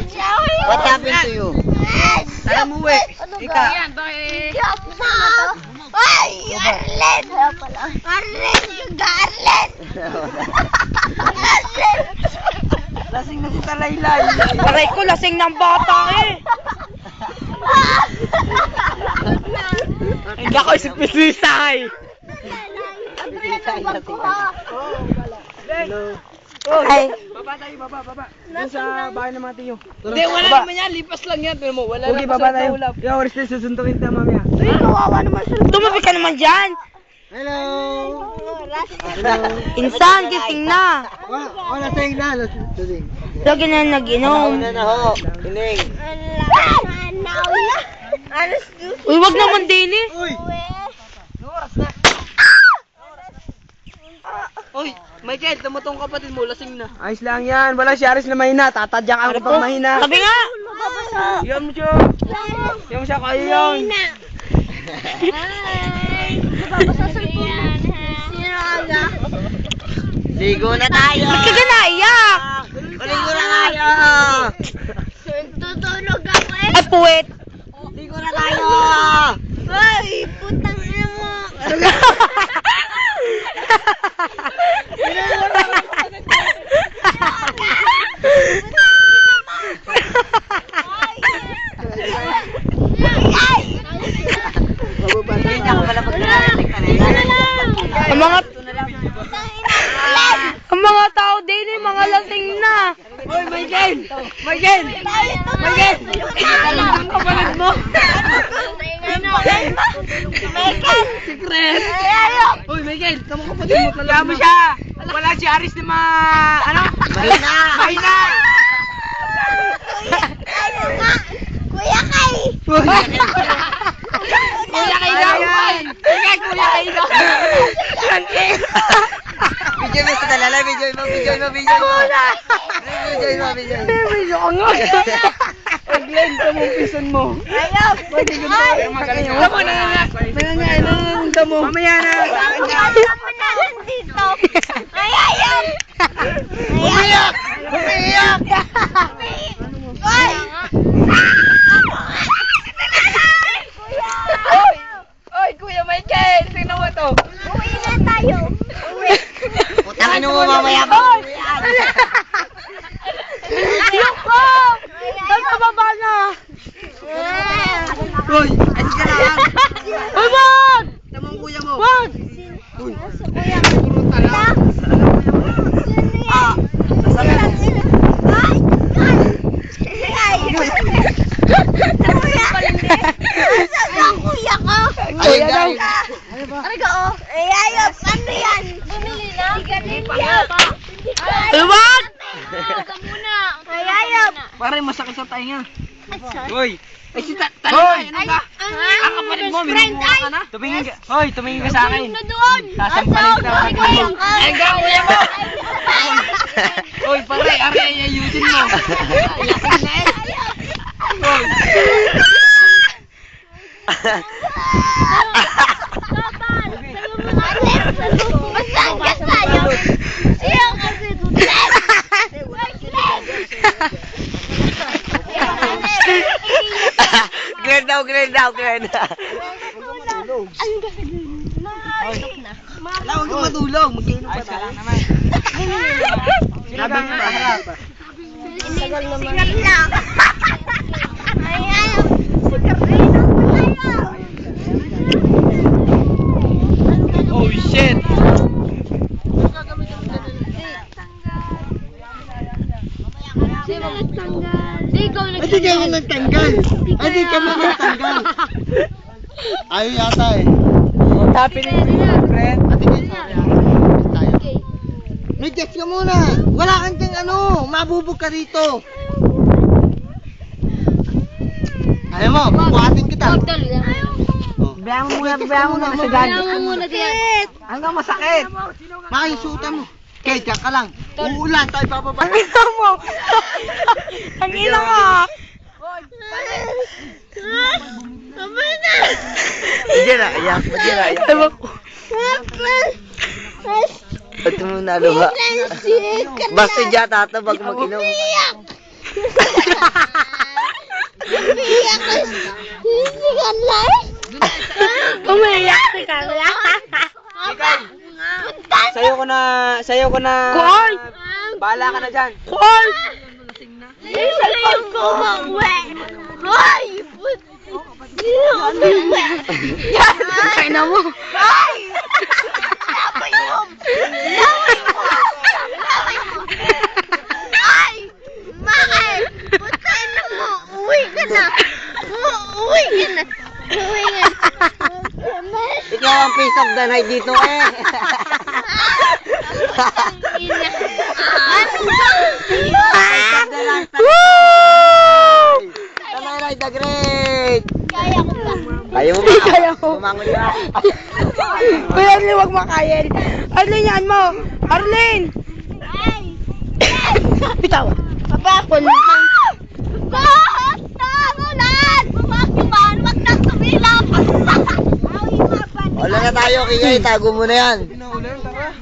What happened to you? Tara muwi. Ika. Ay! Arlen! Arlen! Yung Arlen! Arlen! Lasing na si Talaylay. Aray ko, lasing ng bata eh. Hindi ako isip-isisay. Ay. Baba tayo, baba. Doon sa bahay ng mga tiyo. Hindi, wala naman yan. Lipas lang yan. Pero mo, wala Okay, naman baba sa tayo. ulap. Yo, oras na susuntukin ta mamaya. Ay, kawawa naman sila. Tumabi ka naman dyan. Hello. Insan, gising na. Wala saying na. Lasing. Lagi na nag-inom. Una na ho. Kining. Uy, wag naman din eh. Uy. Uy, Michael, tumutong kapatid mo, lasing na. Ayos lang yan. Wala si Aris na mahina. Tatadyakan ko pag mahina. Sabi nga. Yan mo siya. Yan mo siya kaya yan. Ligo na tayo. Ba't ka naiyak? Ligo na tayo. Tutulog ako eh. Ay, puwet. Ligo na tayo. Ay, putang ina mo. Ang mga tao din eh, mga lasing na. Uy, Michael! Michael! Michael! Ang kapalit mo! Michael! Secret! Ayok! Uy, Michael! Tama kapatid mo talaga. Kaya mo siya! Wala si Aris na ano? Mahina. Mahina! Ano nga? Kuya Kay! Kuya Kay daw! Kuya Kay daw! Video mo sa talala. Video mo. Video ka nga! Pag-lend ka mong pison mo. Ayok! Pwede ko tayo magaling. Alam mo, nangangain mo. Mamaya na. Kami na nandito! Ay, ayok! Umiyak! Umiyak! Ay! Oy, Kuya Michael, tingnan mo to. Uwi na tayo! Uwi! Putangin mo mamaya pa. Yoko! Nasa baba na. Uy! Alis ka na. Uy, wag! Tama ang kuya mo. Wag! Uy! Kuya! Puro tala. Ah! Ay! Ay! Kuya! Asan ang kuya ko? Ayun guys. Ariga oh! Ay, ayop! Ano yan? Bumili na? Uy, wag! Ay, ayop! Pare, masakit sa tainga. Asan? Hoy! Ay, si Hoy! Ano ba? Ang kapatid mo, Friend, minumuha ka ay! na? Tumingin ka. Hoy, tumingin ka sa akin. Na doon! Sasampalin kita sa kuya mo. ko! Ay, kuya mo! Hoy, pare, ari ay ayusin mo. Lasing na eh. Hoy! Masaan ka tayo? Siya kasi Grade daw. Wala, huwag kang matulog. Mag-inom pa tayo. Sabi mo ba? Harap. Sigar lang. Ay, ayop! Sigar rin tayo! Oh, shit! Hindi kayo nagtanggal. Hindi ka mo nagtanggal. Ayaw yata eh. What's happening to you, friend? May gets ka muna. Wala kang ding ano. Mabubog ka rito. Ayaw mo, buhatin kita. Oh. Bayaan mo muna sa gani. Hanggang masakit. Makisutan mo. Kaya ka lang. Uulan tayo bababa. Ang ina mo. Ang ina ka. Hindi na, ayak. Ewan ko. Ba't mo naluha? Basta dyan tatabag mag-inom. Sayo ko na. Carl! Bahala ka na dyan. Carl! Sasayaw ko mauwi. Hoy! Kaya na mo. Hoy! Laway mo! Laway mo! Laway mo! Ay! Bakit? Putay na mo! Uwi ka na! Uwi ka na! Uwi ka na! Ikaw ang piece of the night dito eh. Tanay the Great! Kaya ko ba? Kaya mo ba? Kaya ko. Bumangon ka. Kuya Arlene, huwag makain. Arlene, yan mo. Arlene! Ay! Bitaw. Papakul lang. Bakit? Tarulan! Bumakiman! Wag na sumilap! Wala na tayo, Kikay. Tago mo na yan. Pinaulan, tara.